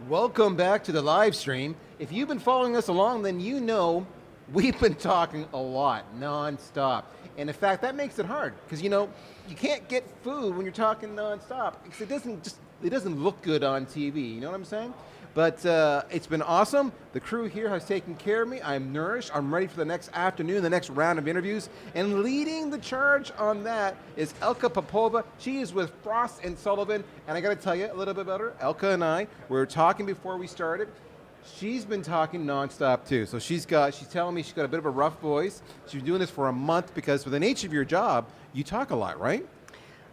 Welcome back to the live stream. If you've been following us along, then you know we've been talking a lot, non-stop. And in fact, that makes it hard because you can't get food when you're talking non-stop because it doesn't look good on TV. You know what I'm saying? But it's been awesome. The crew here has taken care of me. I'm nourished. I'm ready for the next afternoon, the next round of interviews. And leading the charge on that is Elka Popova. She is with Frost and Sullivan. And I got to tell you a little bit about her. Elka and I were talking before we started. She's been talking nonstop too. So she's telling me she's got a bit of a rough voice. She's been doing this for a month because with the nature of your job, you talk a lot, right?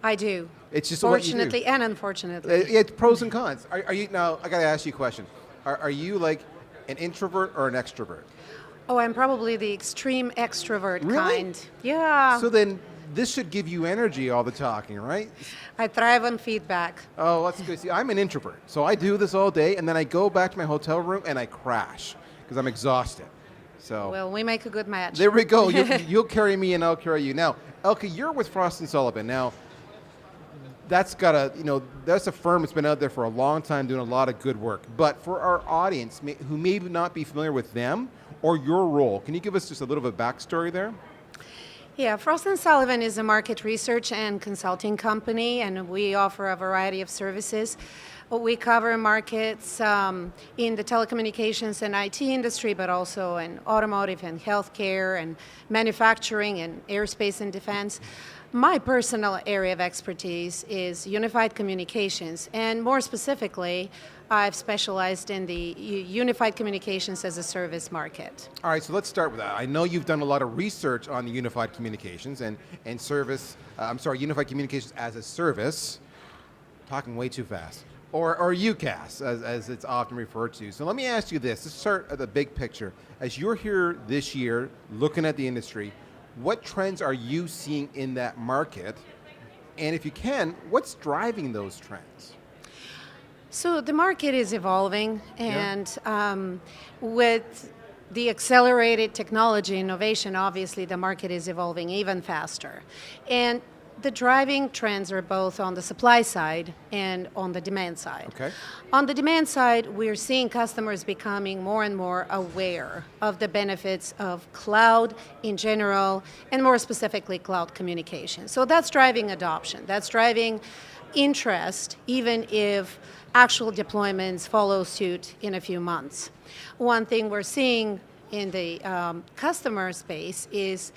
I do. It's just fortunately what you do. and unfortunately. It's pros and cons. Are you now? I got to ask you a question. Are you like an introvert or an extrovert? Oh, I'm probably the extreme extrovert Really? kind. Yeah. So then this should give you energy, all the talking, right? I thrive on feedback. Oh, that's good. See, I'm an introvert, so I do this all day, and then I go back to my hotel room and I crash because I'm exhausted. So Well, we make a good match. there we go. You'll carry me, and I'll carry you. Now, Elka, you're with Frost and Sullivan. Now, that's a firm that's been out there for a long time doing a lot of good work. But for our audience who may not be familiar with them or your role, can you give us just a little bit of backstory there? Yeah, Frost & Sullivan is a market research and consulting company, and we offer a variety of services. We cover markets in the telecommunications and IT industry, but also in automotive and healthcare and manufacturing and aerospace and defense. My personal area of expertise is unified communications, and more specifically, I've specialized in the unified communications as a service market. All right, so let's start with that. I know you've done a lot of research on the unified communications and service, unified communications as a service, talking way too fast, or UCaaS, as it's often referred to. So let me ask you this. Let's start at the big picture. As you're here this year, looking at the industry, what trends are you seeing in that market? And if you can, what's driving those trends? So the market is evolving, and with the accelerated technology innovation, obviously the market is evolving even faster. And the driving trends are both on the supply side and on the demand side. Okay. On the demand side, we're seeing customers becoming more and more aware of the benefits of cloud in general, and more specifically cloud communication. So that's driving adoption. That's driving interest, even if actual deployments follow suit in a few months. One thing we're seeing in the customer space is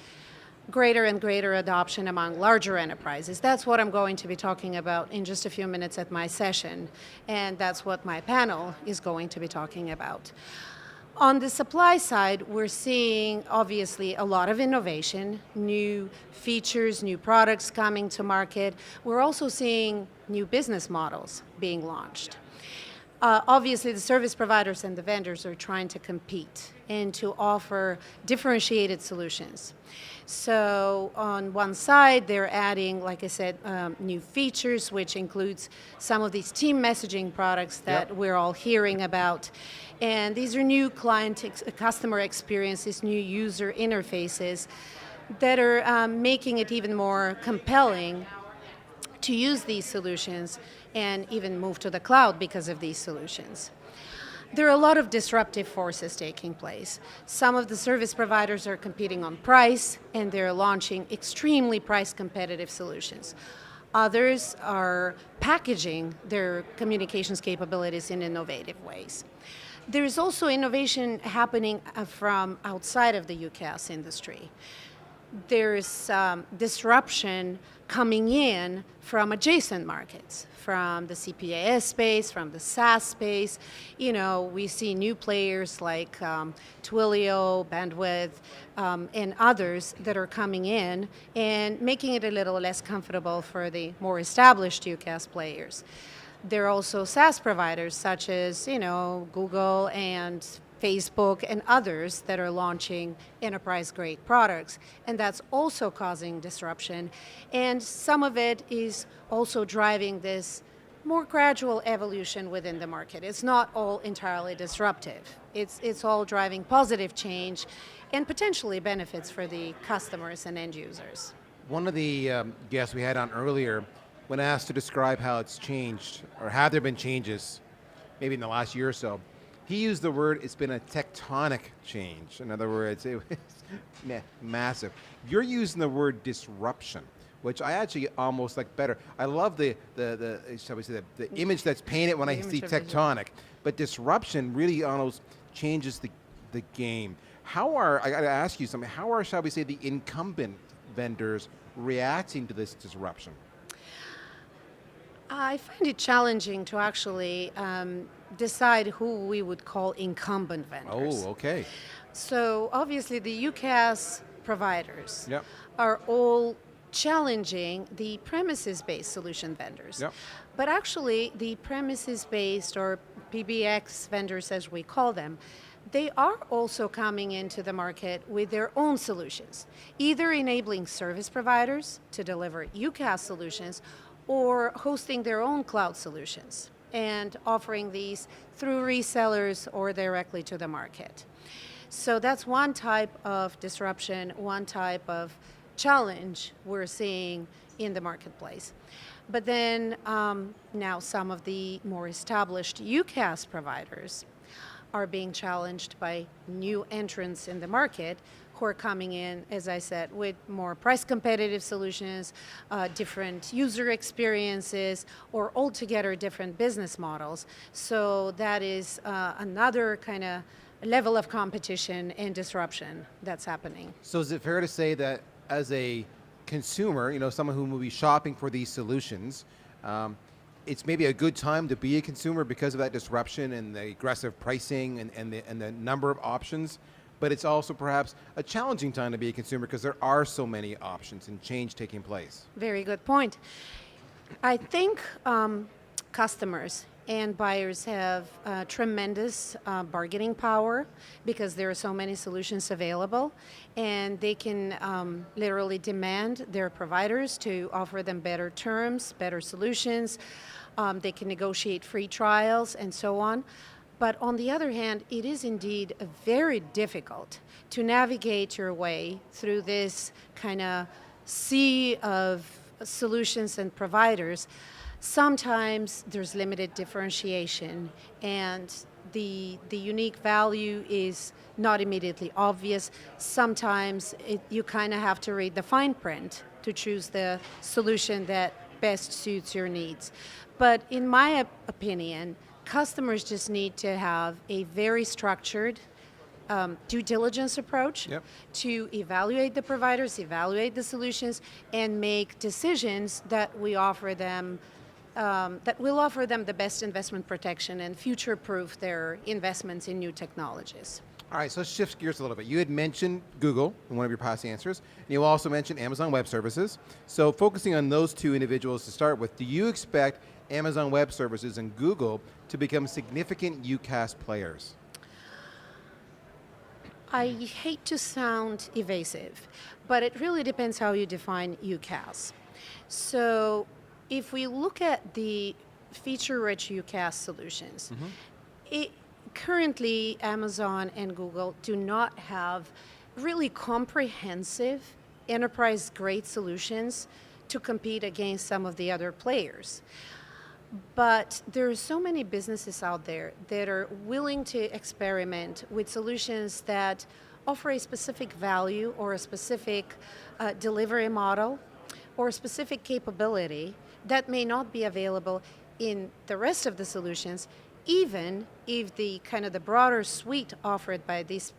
greater and greater adoption among larger enterprises. That's what I'm going to be talking about in just a few minutes at my session, and that's what my panel is going to be talking about. On the supply side, we're seeing obviously a lot of innovation, new features, new products coming to market. We're also seeing new business models being launched. Obviously, the service providers and the vendors are trying to compete and to offer differentiated solutions. So on one side, they're adding, like I said, new features, which includes some of these team messaging products that we're all hearing about. And these are new customer experiences, new user interfaces that are making it even more compelling to use these solutions and even move to the cloud because of these solutions. There are a lot of disruptive forces taking place. Some of the service providers are competing on price, and they're launching extremely price competitive solutions. Others are packaging their communications capabilities in innovative ways. There's also innovation happening from outside of the UCaaS industry. There's disruption coming in from adjacent markets, from the CPaaS space, from the SaaS space. We see new players like Twilio, Bandwidth, and others that are coming in and making it a little less comfortable for the more established UCaaS players. There are also SaaS providers such as, Google and Facebook and others that are launching enterprise-grade products, and that's also causing disruption. And some of it is also driving this more gradual evolution within the market. It's not all entirely disruptive. It's all driving positive change and potentially benefits for the customers and end users. One of the guests we had on earlier, when asked to describe how it's changed, or have there been changes, maybe in the last year or so. He used the word, it's been a tectonic change. In other words, it was massive. You're using the word disruption, which I actually almost like better. I love the shall we say, the image that's painted when I see tectonic, but disruption really almost changes the game. I got to ask you something, how are, shall we say, the incumbent vendors reacting to this disruption? I find it challenging to actually decide who we would call incumbent vendors. Oh, okay. So obviously the UCaaS providers Yep. are all challenging the premises-based solution vendors. Yep. But actually the premises-based or PBX vendors as we call them, they are also coming into the market with their own solutions, either enabling service providers to deliver UCaaS solutions or hosting their own cloud solutions and offering these through resellers or directly to the market. So that's one type of disruption, one type of challenge we're seeing in the marketplace. But then now some of the more established UCaaS providers are being challenged by new entrants in the market who are coming in, as I said, with more price competitive solutions, different user experiences, or altogether different business models. So that is another kind of level of competition and disruption that's happening. So is it fair to say that as a consumer, someone who will be shopping for these solutions, it's maybe a good time to be a consumer because of that disruption and the aggressive pricing and the number of options, but it's also perhaps a challenging time to be a consumer because there are so many options and change taking place? Very good point. I think customers and buyers have tremendous bargaining power because there are so many solutions available, and they can literally demand their providers to offer them better terms, better solutions. They can negotiate free trials and so on. But on the other hand, it is indeed very difficult to navigate your way through this kind of sea of solutions and providers. Sometimes there's limited differentiation and the unique value is not immediately obvious. Sometimes you kind of have to read the fine print to choose the solution that best suits your needs. But in my opinion, customers just need to have a very structured due diligence approach to evaluate the providers, evaluate the solutions, and make decisions that we offer them that will offer them the best investment protection and future-proof their investments in new technologies. All right, so let's shift gears a little bit. You had mentioned Google in one of your past answers, and you also mentioned Amazon Web Services. So focusing on those two individuals to start with, do you expect Amazon Web Services and Google to become significant UCaaS players? I hate to sound evasive, but it really depends how you define UCaaS. So if we look at the feature-rich UCaaS solutions, currently Amazon and Google do not have really comprehensive enterprise-grade solutions to compete against some of the other players. But there are so many businesses out there that are willing to experiment with solutions that offer a specific value or a specific delivery model or a specific capability that may not be available in the rest of the solutions, even if the kind of the broader suite offered by this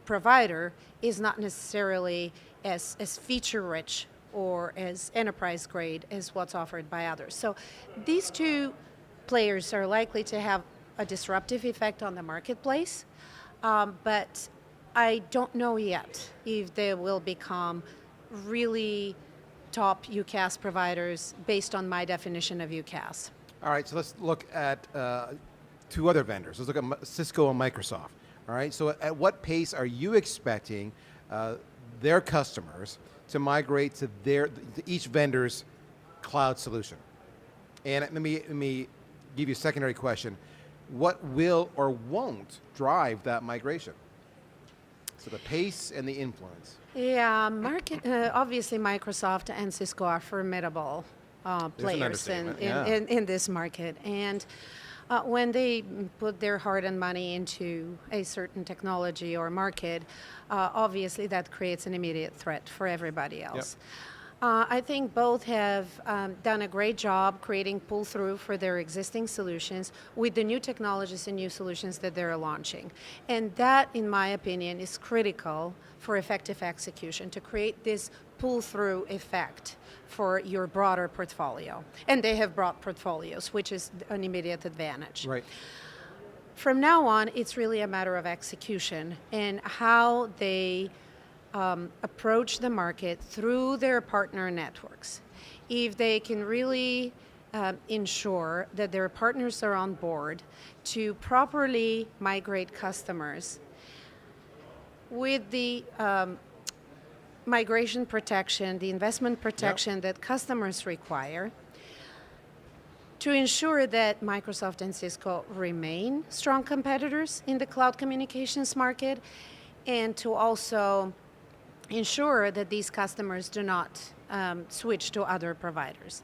provider is not necessarily as feature-rich or as enterprise grade as what's offered by others. So these two players are likely to have a disruptive effect on the marketplace, but I don't know yet if they will become really top UCaaS providers based on my definition of UCaaS. All right, so let's look at two other vendors. Let's look at Cisco and Microsoft. All right, so at what pace are you expecting their customers to migrate to each vendor's cloud solution? And let me give you a secondary question. What will or won't drive that migration? So the pace and the influence. Yeah, obviously Microsoft and Cisco are formidable players in this market. And When they put their hard-earned money into a certain technology or market, obviously that creates an immediate threat for everybody else. I think both have done a great job creating pull-through for their existing solutions with the new technologies and new solutions that they're launching. And that, in my opinion, is critical for effective execution, to create this pull-through effect for your broader portfolio. And they have broad portfolios, which is an immediate advantage. Right. From now on, it's really a matter of execution and how they approach the market through their partner networks. If they can really ensure that their partners are on board to properly migrate customers with the migration protection, the investment protection that customers require, to ensure that Microsoft and Cisco remain strong competitors in the cloud communications market, and to also ensure that these customers do not switch to other providers.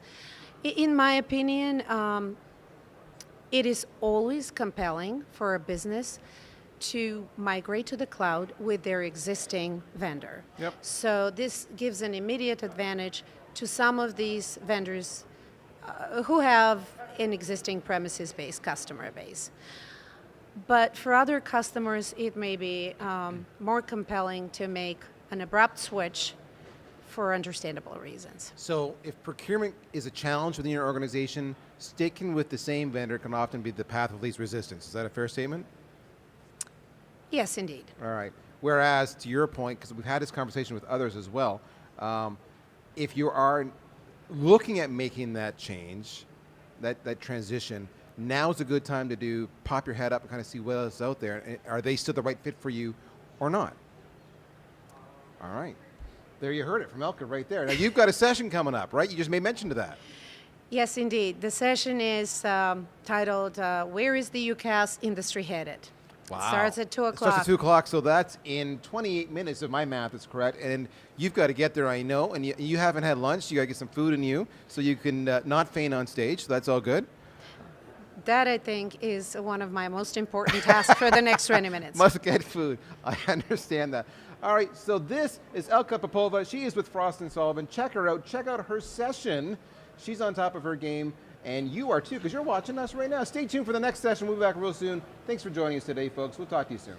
In my opinion, it is always compelling for a business to migrate to the cloud with their existing vendor. Yep. So this gives an immediate advantage to some of these vendors who have an existing premises-based customer base. But for other customers, it may be more compelling to make an abrupt switch for understandable reasons. So if procurement is a challenge within your organization, sticking with the same vendor can often be the path of least resistance. Is that a fair statement? Yes, indeed. All right. Whereas, to your point, because we've had this conversation with others as well, if you are looking at making that change, that transition, now's a good time to pop your head up and kind of see what else is out there. And are they still the right fit for you or not? All right. There you heard it from Elka right there. Now, you've got a session coming up, right? You just made mention to that. Yes, indeed. The session is titled, Where is the UCaaS Industry Headed? Wow. It starts at 2 o'clock. It starts at 2 o'clock, so that's in 28 minutes if my math is correct. And you've got to get there, I know, and you haven't had lunch. You got to get some food in you so you can not faint on stage, so that's all good. That, I think, is one of my most important tasks for the next 20 minutes. Must get food. I understand that. All right, so this is Elka Popova. She is with Frost & Sullivan. Check her out. Check out her session. She's on top of her game, and you are too, because you're watching us right now. Stay tuned for the next session. We'll be back real soon. Thanks for joining us today, folks. We'll talk to you soon.